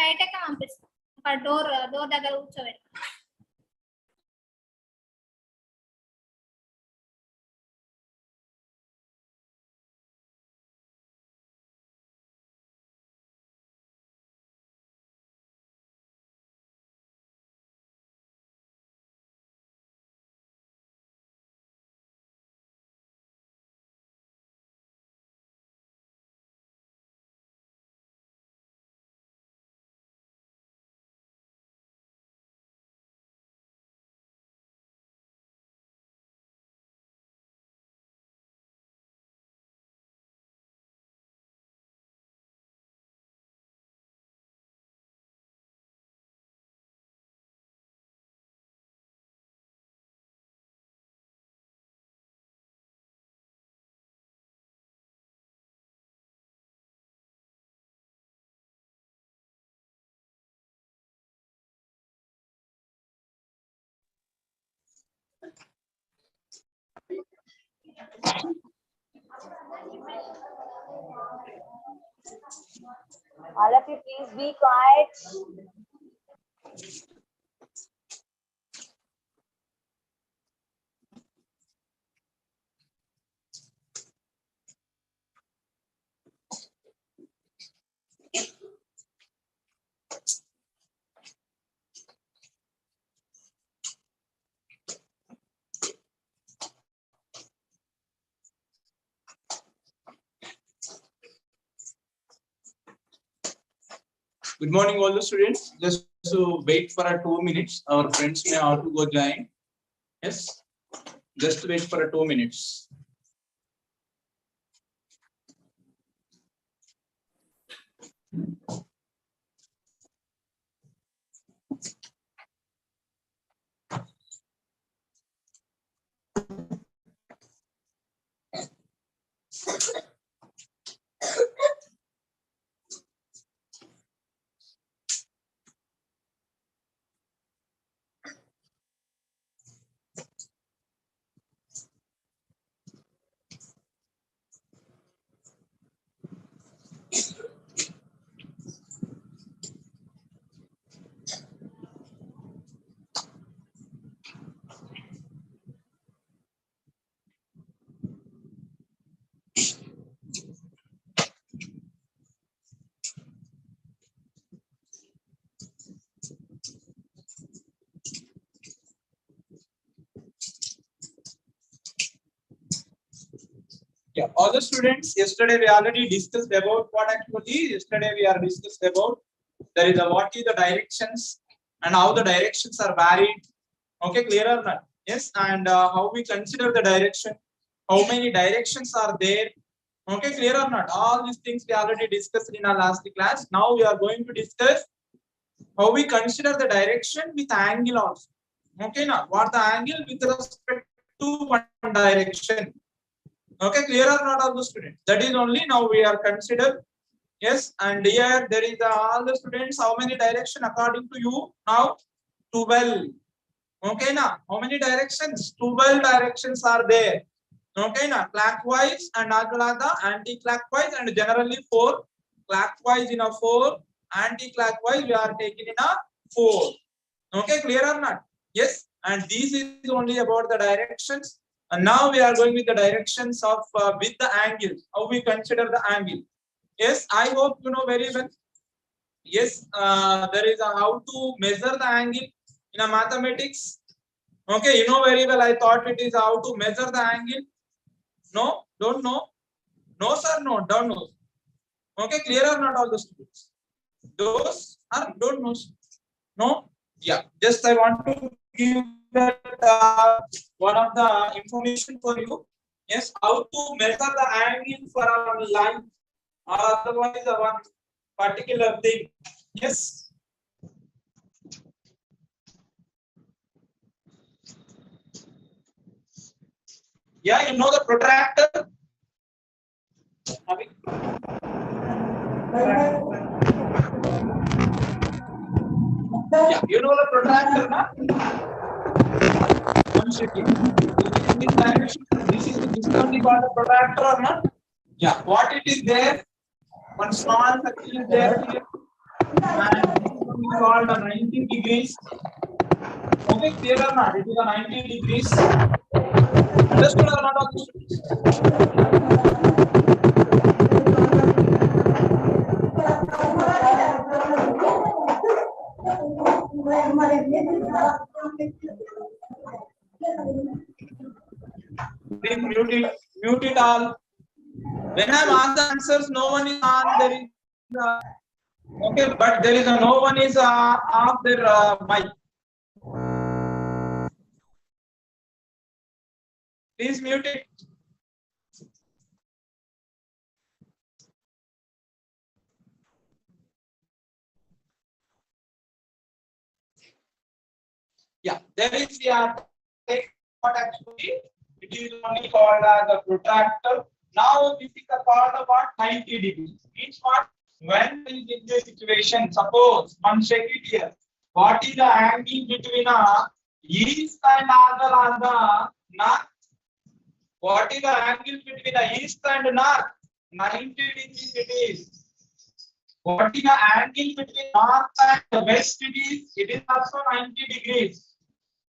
బయటకి పంపిస్తాం. అక్కడ డోర్ దగ్గర కూర్చోబెడతాం. All of you, please be quiet. Good morning, all the students. Just to wait for 2 minutes. Our friends may have to go join. Yes, just wait for 2 minutes. Yeah, all the students, yesterday we already discussed about what actually yesterday we are discussed about. There is a what is the directions and how the directions are varied. Okay, clear or not? Yes, and how we consider the direction, how many directions are there. Okay, clear or not? All these things we already discussed in our last class. Now we are going to discuss how we consider the direction with angle also. Okay, now what the angle with respect to one direction. Okay, clear or not, all the students? That is only now we are considered. Yes, and here there is all the students. How many direction according to you now? 12. Okay, now how many directions? 12 directions are there. Okay, now clockwise and the anti-clockwise, and generally 4. Clockwise in a 4, anti-clockwise we are taking in a 4. Okay, clear or not? Yes, and this is only about the directions. And now we are going with the directions of with the angle. How we consider the angle. Yes, I hope you know very well. Yes, there is a how to measure the angle in a mathematics. Okay, you know very well. I thought it is how to measure the angle. No, don't know. No, sir, no, don't know. Okay, clear or not, all the students? Those are don't know. No, yeah. Just I want to give that one of the information for you. Yes, how to measure the angle for a line or otherwise one particular thing. Yes. Yeah, you know the protractor. Yeah, you know the protractor, na? This is only called the protractor or not? Yeah, what it is there? One small circle is there here. and this one is called 90 degrees. Okay, clear or not? It is a 90 degrees. Understood or not, all the students? Please mute it all. When I'm asked the answers, no one is on. There is okay, but there is no one is off their mic. Please mute it. Yeah, there is what actually it is only called as a protractor. Now this is called what 90 degrees. Means what? When there is in this situation, suppose one check it here. What is the angle between a east and angle on the north? What is the angle between the east and north? 90 degrees it is. What is the angle between north and the west? It is also 90 degrees.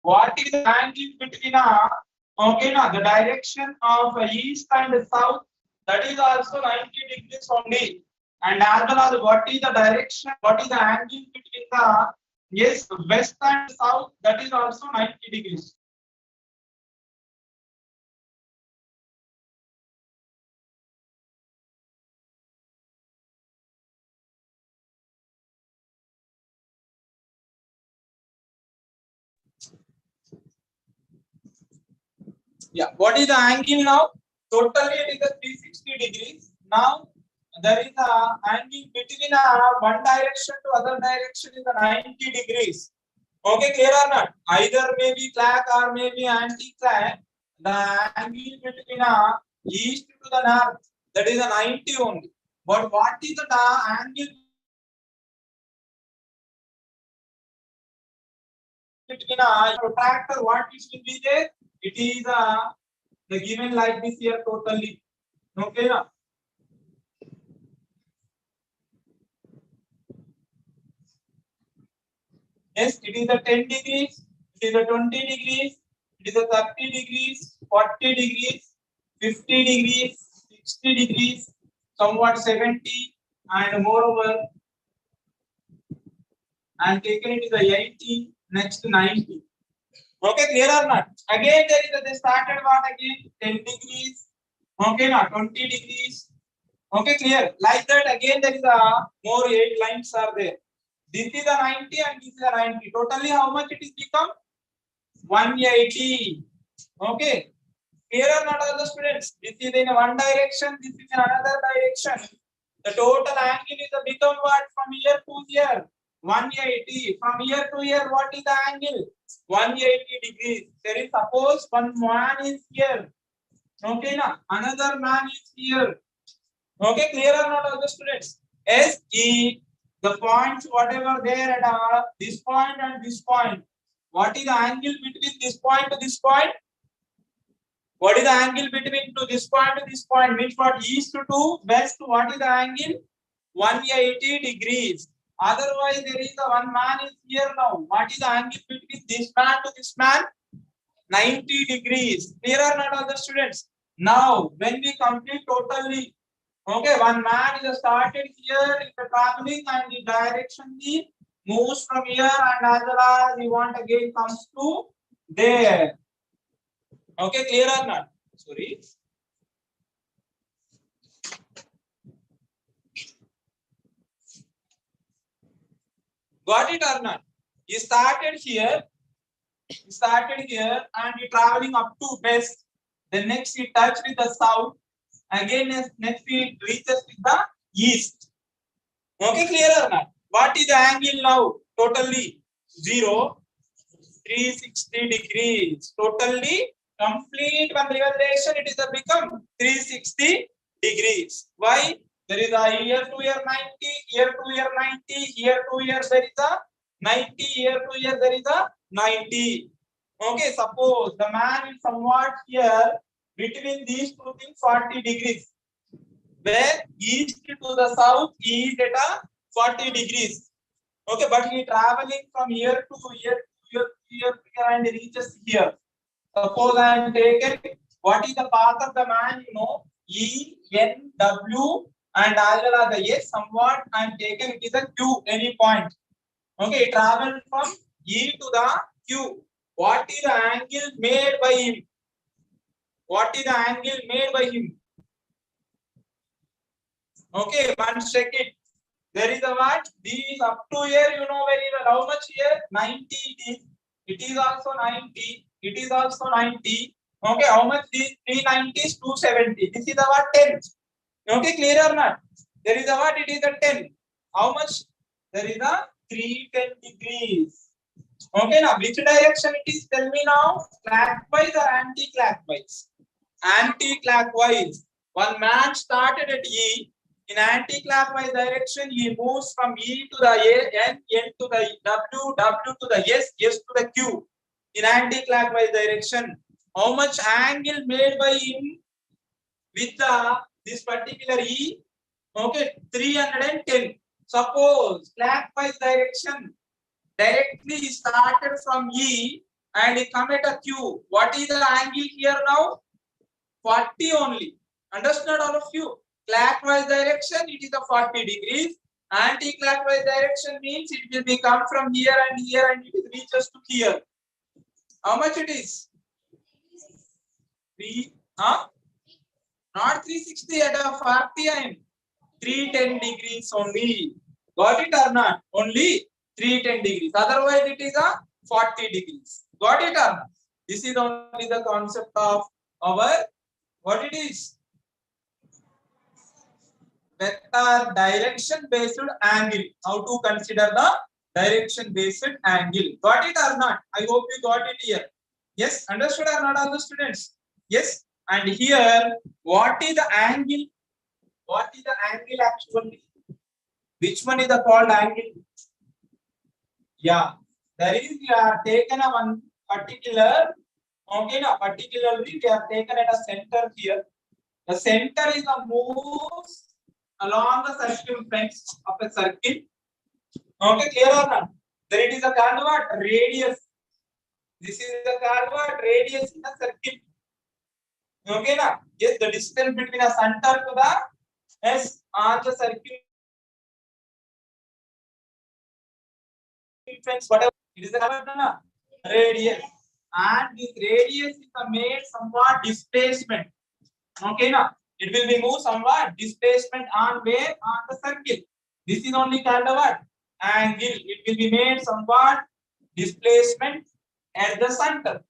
What is the angle between the direction of east and south? That is also 90 degrees only. And as well as what is the direction? What is the angle between the west and south? That is also 90 degrees. Yeah, what is the angle now? Totally it is a 360 degrees. Now there is a angle between one direction to other direction is a 90 degrees. Okay, clear or not? Either maybe clock or maybe anti-clock. The angle between east to the north, that is a 90 only. But what is the angle between a protractor? What it will be there? It is the given like this here totally. Okay, na? Yes, it is a 10 degrees, it is a 20 degrees, it is a 30 degrees, 40 degrees, 50 degrees, 60 degrees, somewhat 70, and moreover, and taken it is a 80, next 90. Okay, clear or not? Again, they started what again? 10 degrees, okay, now 20 degrees. Okay, clear. Like that, again, there is a more 8 lines are there. This is a 90 and this is a 90. Totally, how much it is become? 180. Okay. Clear or not, all the students? This is in one direction, this is in another direction. The total angle is become what from here to here? 180. From here to here, what is the angle? 180 degrees. There is suppose one man is here. Okay, na? Another man is here. Okay, clear or not, all the students? Yes, the points whatever there at this point and this point. What is the angle between this point to this point? What is the angle between to this point to this point? Means what? East to west. What is the angle? 180 degrees. Otherwise, there is a one man is here now. What is the angle between this man to this man? 90 degrees. Clear or not, all the students? Now, when we complete totally, okay, one man is started here in the traveling and the direction he moves from here and as well as he want again comes to there. Okay, clear or not? Sorry. Got it or not? He started here and he traveling up to west. Then next he touched with the south. Again, next he reaches with the east. Okay, clear or not? What is the angle now? Totally 0, 360 degrees. Totally complete one revelation. It is a become 360 degrees. Why? There is a here to here 90, here to here 90, here to here there is a 90, here to here there is a 90. Okay, suppose the man is somewhat here between these two things 40 degrees. Where east to the south is at a 40 degrees. Okay, but he traveling from here to here to here to here to here and reaches here. Suppose I am taken, what is the path of the man? You know, E, N, W, and as well as the S. Somewhat I am taken. It is a Q. Any point. Okay, travel from E to the Q. What is the angle made by him? What is the angle made by him? Okay, once check it. There is a what? D is up to here. You know very well. How much here? 90 it is. It is also 90. It is also 90. Okay, how much is 390 is 270. This is our 10. Okay, clear or not? There is a what? It is a 10. How much? There is a 310 degrees. Okay, now which direction it is? Tell me now. Clockwise or anti-clockwise? Anti-clockwise. One man started at E. In anti-clockwise direction, he moves from E to the A, N to the W, W to the S, S to the Q. In anti-clockwise direction, how much angle made by him with this particular E? Okay, 310. Suppose clockwise direction, directly he started from E and he come at a Q. What is the angle here now? 40 only. Understand all of you? Clockwise direction, it is a 40 degrees. Anti-clockwise direction means it will be come from here and it reaches to here. How much it is? 3, not 360 at a 40 and 310 degrees only. Got it or not? Only 310 degrees. Otherwise, it is a 40 degrees. Got it or not? This is only the concept of our what it is. Vector direction based angle. How to consider the direction based angle. Got it or not? I hope you got it here. Yes, understood or not, all the students? Yes. And here, what is the angle? What is the angle actually? Which one is the called angle? Yeah, there is we are taken a one particular. Okay, now particularly we have taken at a center here. The center is a moves along the circumference of a circle. Okay, clear or not? Then it is a called what? Radius. This is the called what? Radius in a circle. Okay, now yes, the distance between a center to the S on the circle. Whatever it is a radius, and this radius is made somewhat displacement. Okay, now it will be moved somewhat displacement on where on the circle. This is only called what? Angle. It will be made somewhat displacement at the center.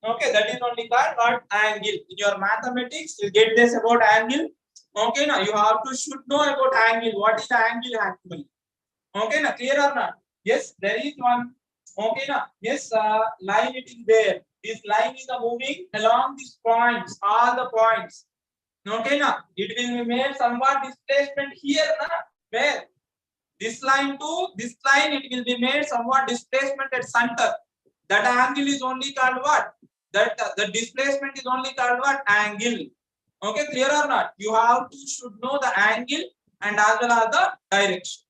Okay, that is only called what? Angle. In your mathematics, you get this about angle. Okay, now you have to should know about angle. What is the angle actually? Okay, now clear or not? Yes, there is one. Okay, now yes, line it is there. This line is moving along these points, all the points. Okay, now it will be made somewhat displacement here, na? Where this line to this line, it will be made somewhat displacement at center. That angle is only called what? That the displacement is only called what? Angle. Okay, clear or not? You have to should know the angle and as well as the direction.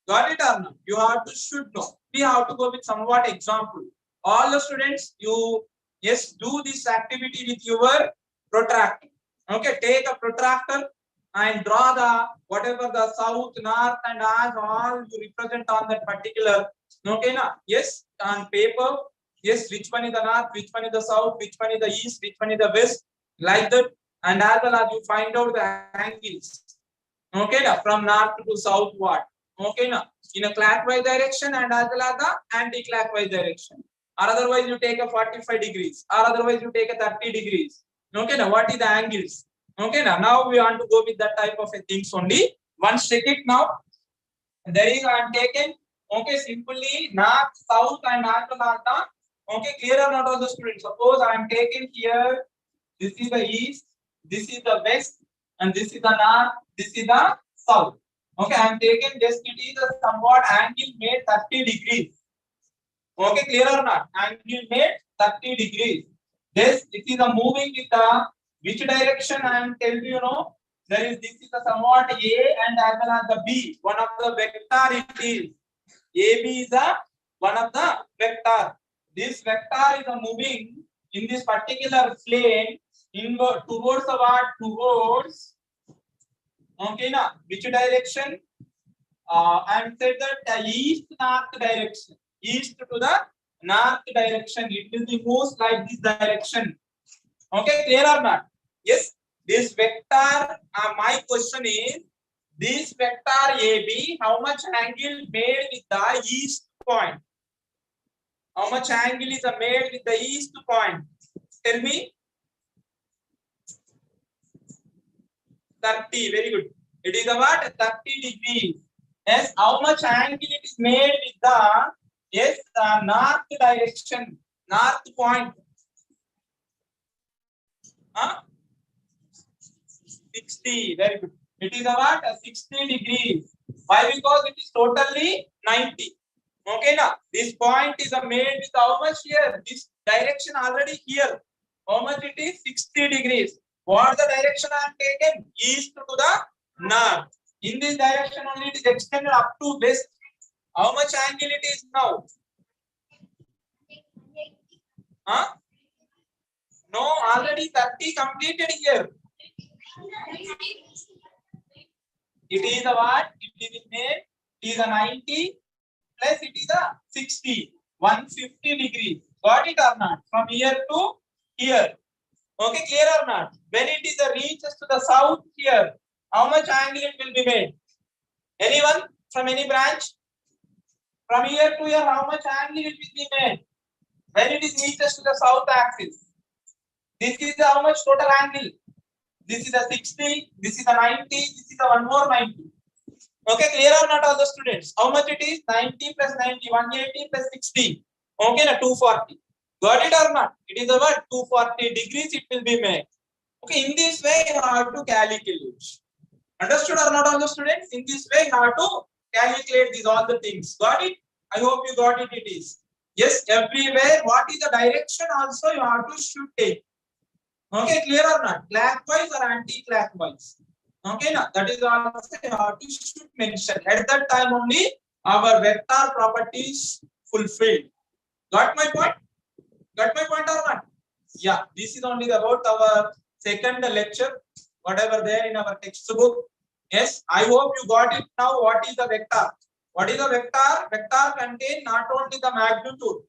Got it or not? You have to should know. We have to go with somewhat example. All the students, you yes do this activity with your protractor. Okay, take a protractor and draw the whatever the south, north, and as all you represent on that particular. Okay, now yes, on paper. Yes, which one is the north, which one is the south, which one is the east, which one is the west, like that, and as well as you find out the angles. Okay, now from north to south, what? Okay, now in a clockwise direction and as well as the anti-clockwise direction, or otherwise you take a 45 degrees, or otherwise you take a 30 degrees. Okay, now what is the angles? Okay, now we want to go with that type of things only. Once check it now. There is I am taken. Okay, simply north, south, and as well as the. Okay, clear or not, all the students? Suppose I am taking here. This is the east. This is the west, and this is the north. This is the south. Okay, I am taking just it is a somewhat angle made 30 degrees. Okay, clear or not? Angle made 30 degrees. This it is a moving with the which direction I am telling you know. There is this is a somewhat A and as well as the B. One of the vector it is. AB is a one of the vector. This vector is moving in this particular plane inward towards the what? Towards, okay, na? Which direction? I am said that east north direction. East to the north direction. It will be moves like this direction. Okay, clear or not? Yes. This vector. My question is, this vector AB, how much angle made with the east point? How much angle is made with the east point? Tell me. 30. Very good. It is about 30 degrees. Yes. How much angle it is made with the north direction, north point? 60. Very good. It is about 60 degrees. Why? Because it is totally 90. Okay, now this point is made with how much here? This direction already here. How much it is? 60 degrees. What the direction I am taken? East to the north. In this direction only it is extended up to west. How much angle it is now? No, already 30 completed here. It is a what? It is made. It is a 90 plus it is a 60. 150 degrees. Got it or not? From here to here. Okay, clear or not? When it is reaches to the south here, how much angle it will be made? Anyone from any branch? From here to here, how much angle it will be made? When it is reaches to the south axis. This is how much total angle? This is a 60, this is a 90, this is a one more 90. Okay, clear or not all the students? How much it is? 90 plus 90, 180 plus 60. Okay, na 240. Got it or not? It is about 240 degrees it will be made. Okay, in this way you have to calculate. Understood or not all the students? In this way you have to calculate these all the things. Got it? I hope you got it. It is. Yes, everywhere what is the direction also you have to should take. Okay, clear or not? Clockwise or anti-clockwise? Okay, now that is also you have to should mention. At that time only our vector properties fulfilled. Got my point? Got my point or not? Yeah, this is only about our second lecture, whatever there in our textbook. Yes, I hope you got it now. What is the vector? What is the vector? Vector contain not only the magnitude.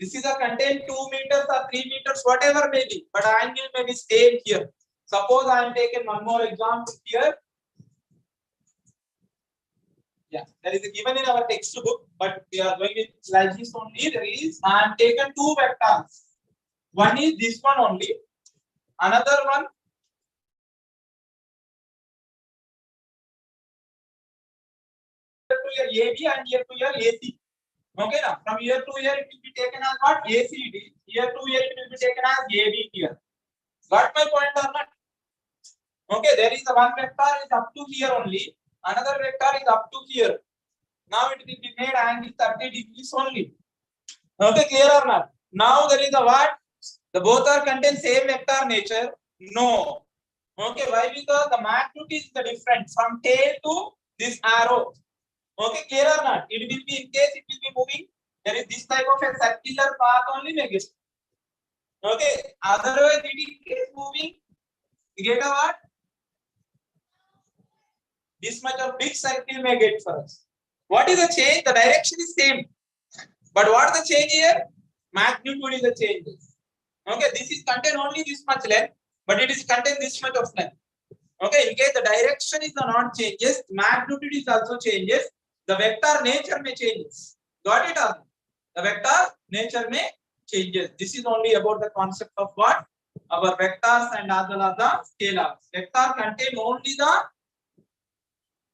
This is a contain 2 meters or 3 meters, whatever may be, but angle may be same here. Suppose I am taking one more example here. Yeah, that is given in our textbook, but we are going with like this only. There is, I am taken two vectors. One is this one only. Another one. To your AB and here to your AC. Okay, now from here to here it will be taken as what? ACD. Here to here it will be taken as AB here. Got my point or not? Okay, there is a one vector is up to here only. Another vector is up to here. Now it will be made angle 30 degrees only. Okay, clear or not? Now there is a what? The both are contain same vector nature. No. Okay, why? Because the magnitude is the different from tail to this arrow. Okay, clear or not? It will be in case it will be moving. There is this type of a circular path only may get. Okay, otherwise it is moving. You get a what? This much of big circle may get for us. What is the change? The direction is same. But what is the change here? Magnitude is the change. Okay, this is contain only this much length, but it is contain this much of length. Okay, in case the direction is not changes, magnitude is also changes. The vector nature may changes. Got it? The vector nature may changes. This is only about the concept of what? Our vectors and as well as the scalars. Vector contain only the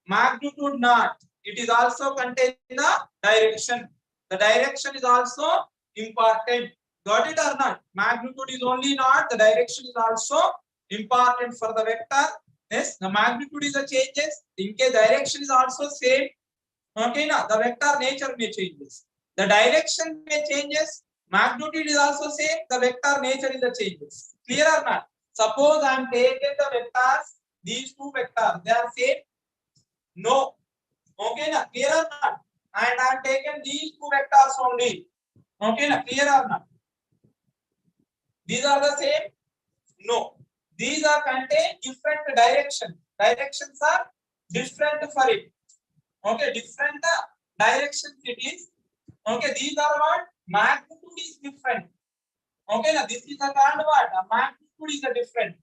magnitude not. It is also contain the direction. The direction is also important. Got it or not? Magnitude is only not. The direction is also important for the vector. Yes, the magnitude is the changes. In case direction is also same. Okay, now the vector nature may changes. The direction may changes. Magnitude is also same. The vector nature is the changes. Clear or not? Suppose I am taking the vectors. These two vectors, they are same. No. Okay, now clear or not? and I have taken these two vectors only. Okay, na clear or not? These are the same? No. These are contain different direction. Directions are different for it. Okay, different directions it is. Okay, these are what? Magnitude is different. Okay, now this is a called what? A magnitude is a different.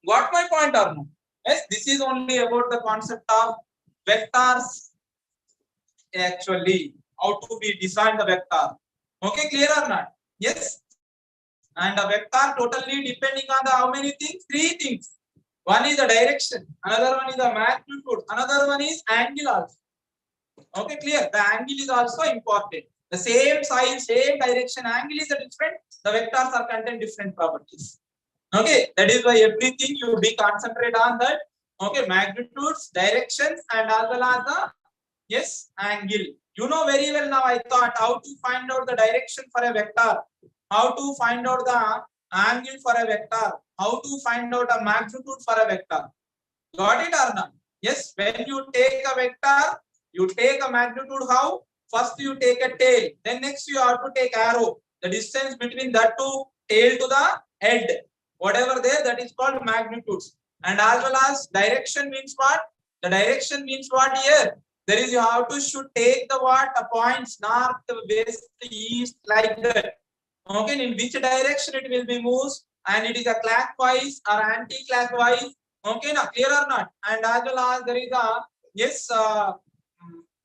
Got my point or no? Yes, this is only about the concept of vectors actually. How to be design the vector. Okay, clear or not? Yes. And a vector totally depending on the how many things? Three things. One is the direction, another one is the magnitude, another one is angle also. Okay, clear. The angle is also important. The same size, same direction, angle is a different. The vectors are contain different properties. Okay, that is why everything you be concentrate on that. Okay, magnitudes, directions, and as well as the yes angle. You know very well now. I thought how to find out the direction for a vector, how to find out the angle for a vector, how to find out a magnitude for a vector. Got it or not? Yes, when you take a vector, you take a magnitude how? First you take a tail, then next you have to take arrow. The distance between that two tail to the head, whatever there, that is called magnitudes. And as well as direction means what? The direction means what here? There is you have to should take the what? The points north, west, east, like that. Okay, in which direction it will be moved, and it is a clockwise or anti-clockwise. Okay, now clear or not? And as well as there is a yes,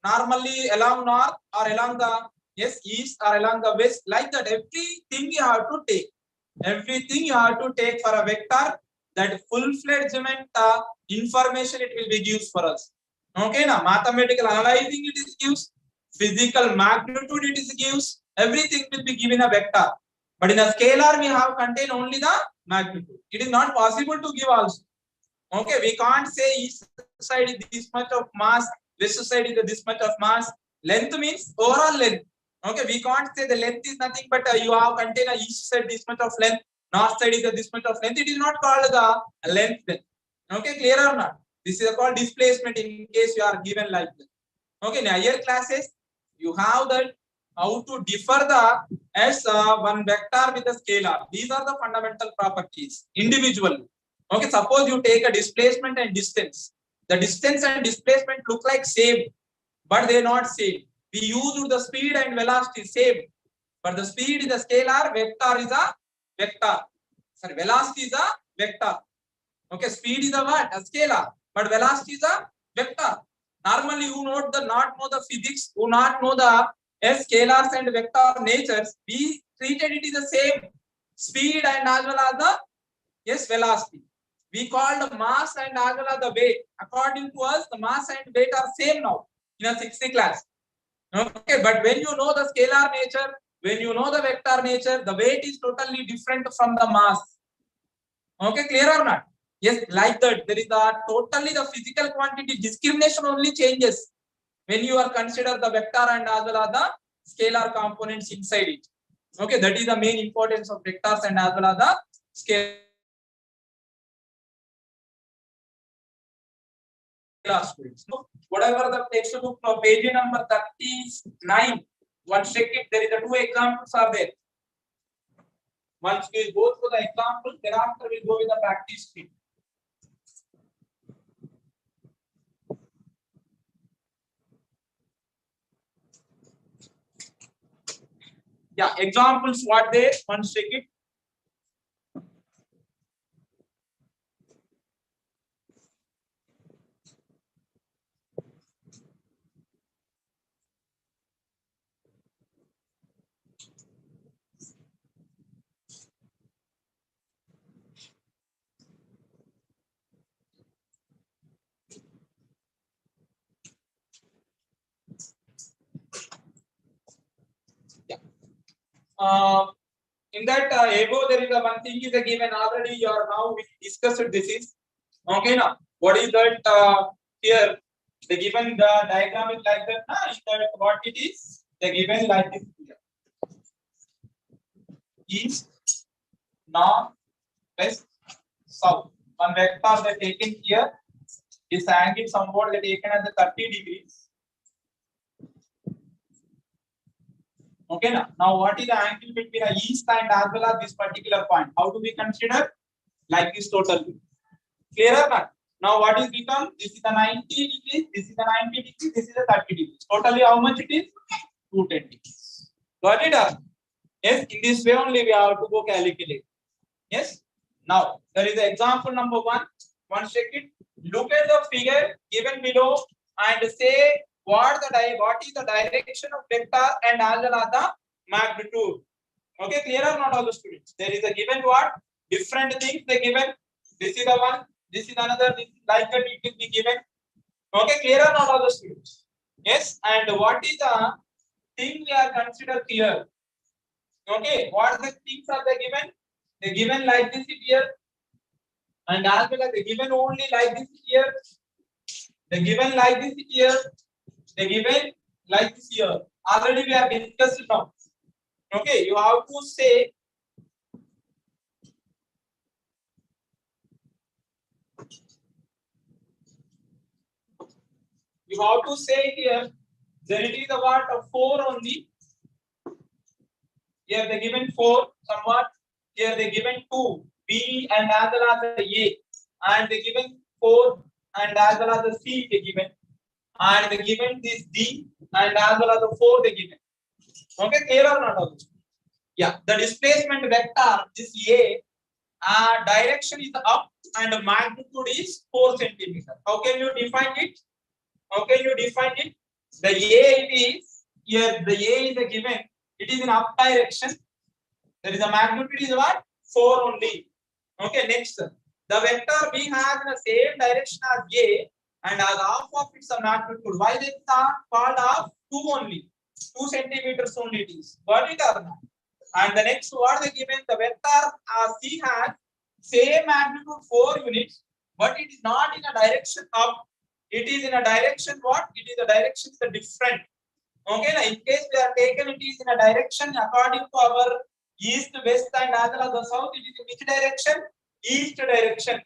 normally along north or along the yes east or along the west, like that. Everything you have to take. Everything you have to take for a vector. That full-fledged information it will be gives for us. Okay, now mathematical analyzing it is gives, physical magnitude it is gives. Everything will be given a vector. But in a scalar we have contain only the magnitude. It is not possible to give also. Okay, we can't say east side is this much of mass, west side is this much of mass. Length means overall length. Okay, we can't say the length is nothing but you have contain a east side this much of length, north side is this much of length. It is not called the length then. Okay, clear or not? This is called displacement in case you are given like that. Okay, in higher classes you have that how to differ the as one vector with a scalar. These are the fundamental properties individually. Okay, suppose you take a displacement and distance. The distance and displacement look like same, but they are not same. We use the speed and velocity same, but the speed is a scalar, vector is a vector. Sorry, velocity is a vector. Okay, speed is a what? A scalar, but velocity is a vector. Normally, you not know the physics, who not know the scalars and vector natures. We treated it is the same speed and as well as the yes velocity. We called mass and as well as the weight. According to us, the mass and weight are same now in a 60 class. Okay, but when you know the scalar nature, when you know the vector nature, the weight is totally different from the mass. Okay, clear or not? Yes, like that. There is a totally the physical quantity discrimination only changes when you are consider the vector and as well as the scalar components inside it. Okay, that is the main importance of vectors and as well as the scalar. Whatever the textbook page number 39, once check it, there is a two examples are there. Once we go through the example, thereafter we go with the practice sheet. Yeah, examples what there, once check it. In that above there is a one thing is given already. You are now we discussed this is okay now. What is that here? The given the diagram is like that. Is that what it is? The given like this here. East, north, west, south. One vector they taken here. This angle somewhat they taken at the 30 degrees. Okay, now what is the angle between the east and as well as this particular point? How do we consider? Like this totally. Clearer now? Now what is become? This is the 90 degrees, this is the 90 degrees, this is the 30 degrees. Totally how much it is? 210 degrees. Got it? Yes, in this way only we have to go calculate. Yes. Now there is the example number 1. One second. Look at the figure given below and say what is the direction of vector and as well as the magnitude. Okay, clear or not, all the students? There is a given what? Different things they given. This is the one, this is another, this is like that it will be given. Okay, clear or not, all the students? Yes, and what is the thing we are considered here? Okay, what the things are they given? They given like this here, and as well as they given only like this here. They given like this here. They given like this here. Already we have discussed it now. Okay, you have to say here that it is the what of 4 only. Here they given 4 somewhat. Here they given 2 B and as well as the A, and they given 4 and as well as the C they given, and they given this D and as well as the 4 they given. Okay, clear or not? Also? Yeah, the displacement vector this A direction is up and the magnitude is 4 centimeter. How can you define it? How can you define it? The A is here. The A is a given. It is in up direction. There is a magnitude is what? 4 only. Okay, next. The vector B has the same direction as A and as half of its magnitude. Why is it called half? 2 only. 2 centimeters only it is. Got it or not? And the next what they given, the vector C has same magnitude 4 units, but it is not in a direction up. It is in a direction what? It is a direction is different. Okay, now in case we are taken, it is in a direction according to our east, west, and as well as the south. It is in which direction? East direction.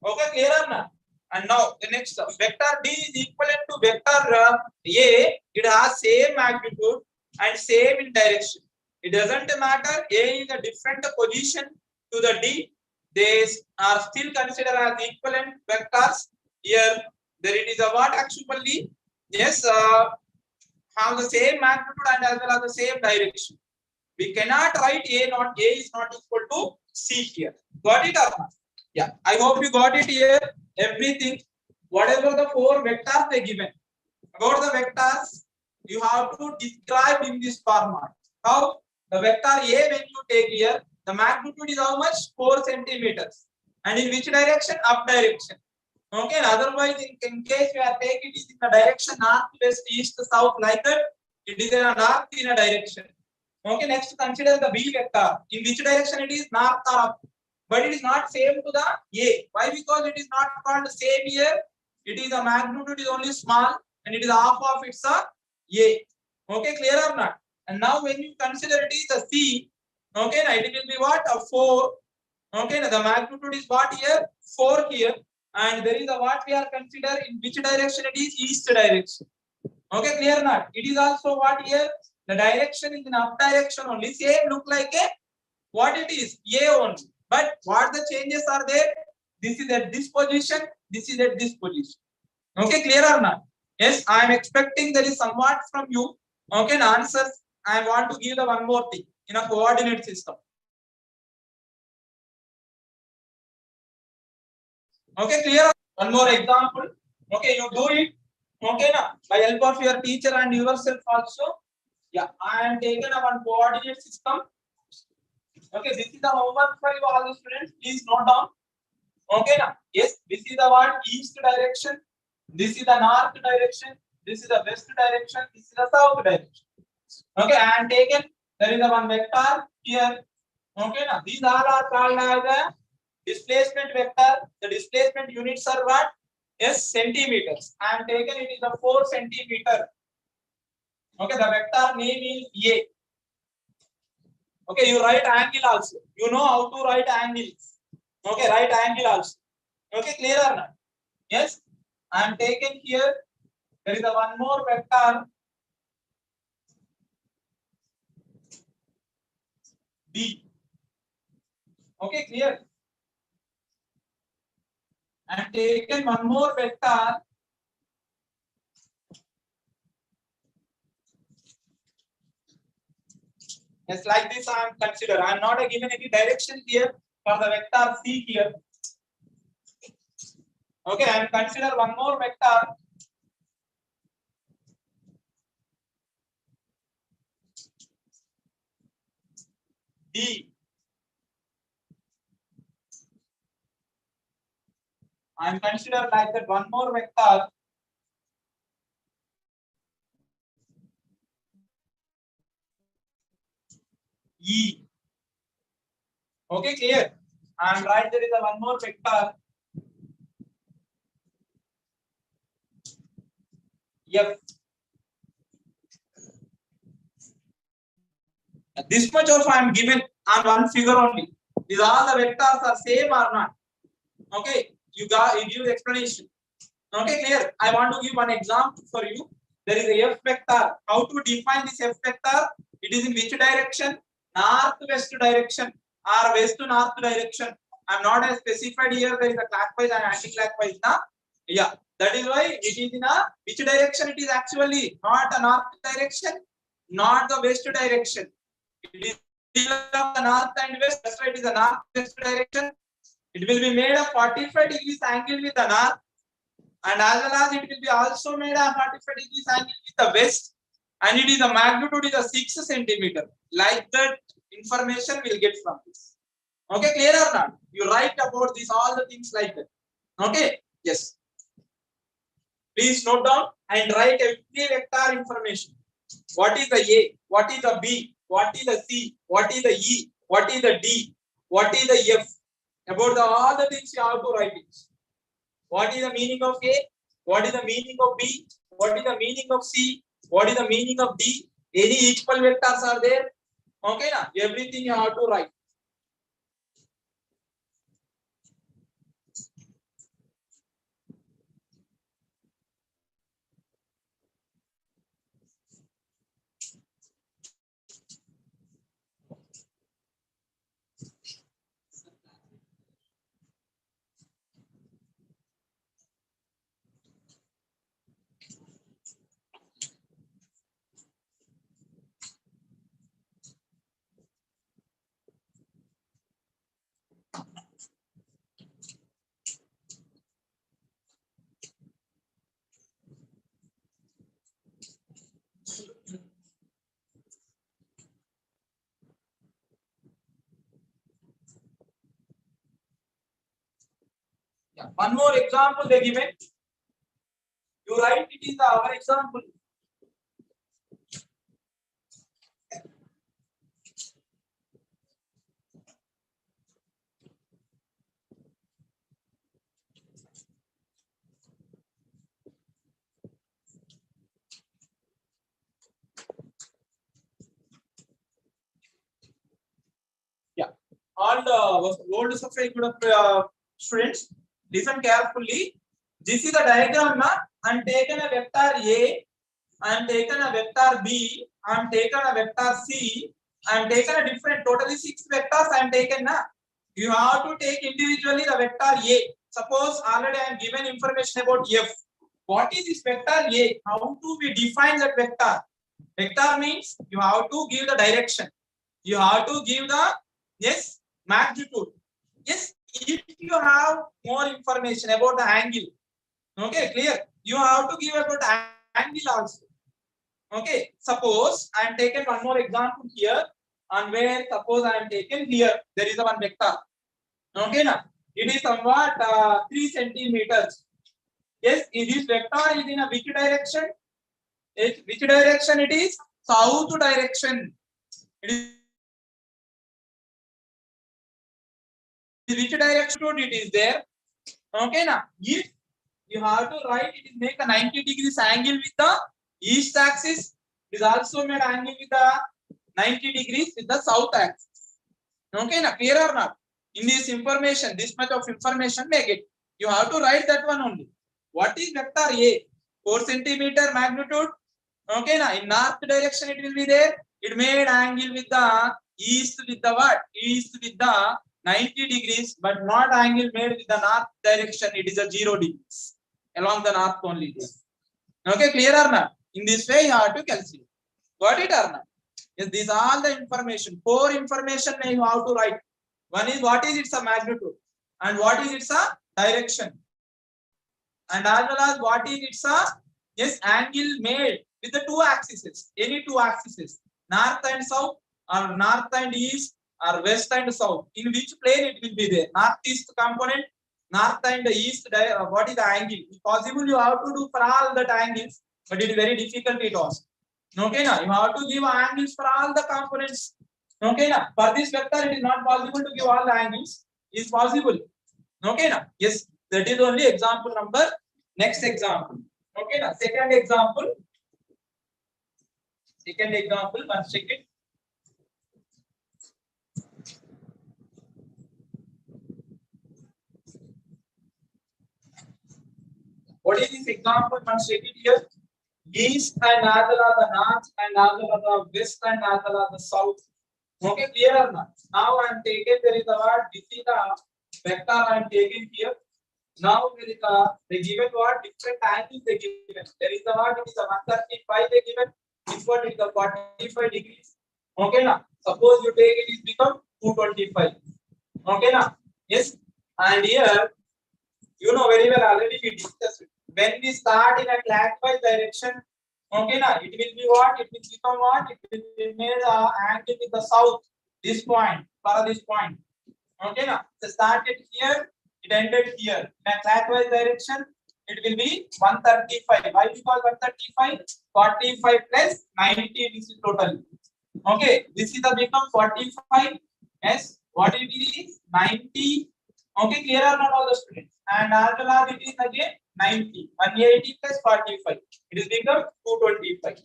Okay, clear or not? And now the next vector D is equivalent to vector A. It has same magnitude and same in direction. It doesn't matter. A is a different position to the D. They are still considered as equivalent vectors. Here, there it is a what actually? Yes, have the same magnitude and as well as the same direction. We cannot write A is not equal to C here. Got it or not? Yeah, I hope you got it here. Everything, whatever the 4 vectors they given. About the vectors, you have to describe in this format. How? The vector A, when you take here, the magnitude is how much? 4 centimeters. And in which direction? Up direction. Okay, and otherwise, in case we are taking it in the direction north, west, east, south, like that, it is in a north in a direction. Okay, next consider the B vector. In which direction it is? North or up. But it is not same to the A. Why? Because it is not called same here. It is a magnitude is only small and it is half of its A. Okay, clear or not? And now when you consider it is a C, okay, now it will be what? A 4. Okay, now the magnitude is what here? 4 here. And there is a what we are consider in which direction it is? East direction. Okay, clear or not? It is also what here? The direction is in up direction only. Same look like a what it is? A only. But what the changes are there? This is at this position. This is at this position. Okay, clear or not? Yes, I am expecting there is somewhat from you. Okay, the answers. I want to give the one more thing in a coordinate system. Okay, clear? One more example. Okay, you do it. Okay, now by help of your teacher and yourself also. Yeah, I am taking a one coordinate system. Okay, this is the homework for you all the students. Please note down. Okay, now yes, this is the one east direction. This is the north direction. This is the west direction. This is the south direction. Okay, I am taken. There is a one vector here. Okay, now these all are called as the displacement vector. The displacement units are what? Yes, centimeters. I am taken. It is a 4 centimeter. Okay, the vector name is A. Okay, you write angle also. You know how to write angles. Okay, write angle also. Okay, clear or not? Yes, I am taken here. There is a one more vector. B. Okay, clear? And taken one more vector. Yes, like this I am consider. I am not given any direction here for the vector C here. Okay, I am consider one more vector. D. I am consider like that one more vector. E. Okay, clear? And right there is a one more vector. F. This much of I am given on one figure only. These all the vectors are same or not? Okay, you give the explanation. Okay, clear? I want to give one example for you. There is a F vector. How to define this F vector? It is in which direction? North-west direction or west to north direction. I am not as specified here. There is a clockwise and anti-clockwise. Yeah, that is why it is in a which direction it is actually not a north direction, not the west direction. It is of the north and west. That's why it is a north-west direction. It will be made of 45 degrees angle with the north, and as well as it will be also made of 45 degrees angle with the west, and it is a magnitude is a 6 centimeter. Like that information we'll get from this. Okay, clear or not? You write about this all the things like that. Okay, yes. Please note down and write every vector information. What is the A? What is the B? What is the C? What is the E? What is the D? What is the F? About all the things you have to write it. What is the meaning of A? What is the meaning of B? What is the meaning of C? What is the meaning of D? Any equal vectors are there? Okay, na? Everything you have to write. Yeah. One more example they given. You write it is our example. Yeah. All the old Sophia students, listen carefully. This is the diagram na. I am taken a vector A, I am taken a vector B, I am taken a vector C, I am taken a different totally 6 vectors I am taken na. You have to take individually the vector A. Suppose already I am given information about F. What is this vector A? How do we define that vector? Vector means you have to give the direction. You have to give the yes magnitude. Yes, if you have more information about the angle, okay, clear. You have to give about angle also. Okay, suppose I am taken one more example here, and where suppose I am taken here, there is a one vector. Okay, now it is somewhat 3 centimeters. Yes, this vector is in a which direction? Which direction it is? South direction. It is which direction it is there? Okay, now if you have to write, it is make a 90 degrees angle with the east axis. It is also made angle with the 90 degrees with the south axis. Okay, now clear or not? In this information, this much of information make it. You have to write that one only. What is vector A? 4 centimeter magnitude. Okay, now in north direction it will be there. It made angle with the east with the what? East with the 90 degrees, but not angle made with the north direction. It is a 0 degrees along the north only. Okay, clear or not? In this way, you have to calculate. Got it or not? Yes, these are all the information. 4 information you have to write. One is what is its a magnitude, and what is its a direction, and as well as what is its a angle made with the 2 axes, any 2 axes, north and south, or north and east, or west and south. In which plane it will be there? Northeast component, north and east. What is the angle? If possible, you have to do for all the angles, but it is very difficult it was. Okay, now you have to give angles for all the components. Okay, now for this vector, it is not possible to give all the angles. Is possible. Okay, now yes, that is only example number. Next example. Okay, now second example. Second example. One second. What is this example? One second here. East and as well as the north and as well as the west and as well as the south. Okay, clear or not? Now I am taking there is a word. This is the vector I am taking here. Now there is a they given what different angles they given. There is a word. It is a 135 they given. This one is a 45 degrees. Okay, now suppose you take it is become 225. Okay, now yes, and here you know very well already we discussed it. When we start in a clockwise direction, okay, now it will be what? It will become what? It will be made angle with the south. This point for this point. Okay, now so started here, it ended here. In a clockwise direction, it will be 135. Why? Because 135, 45 plus 90. This is total. Okay, this is the become 45. Yes, what it is 90. Okay, clear or not all the students? And as well as it is again 90. 180 plus 45. It is become 225.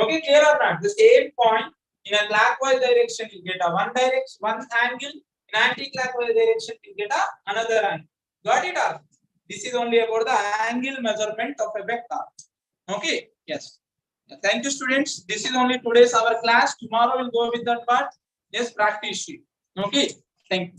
Okay, clear or not? The same point in a clockwise direction you get a one angle. In anti-clockwise direction you get another angle. Got it? Or this is only about the angle measurement of a vector. Okay. Yes. Thank you, students. This is only today's our class. Tomorrow we'll go with that part. Yes, practice sheet. Okay. Thank you.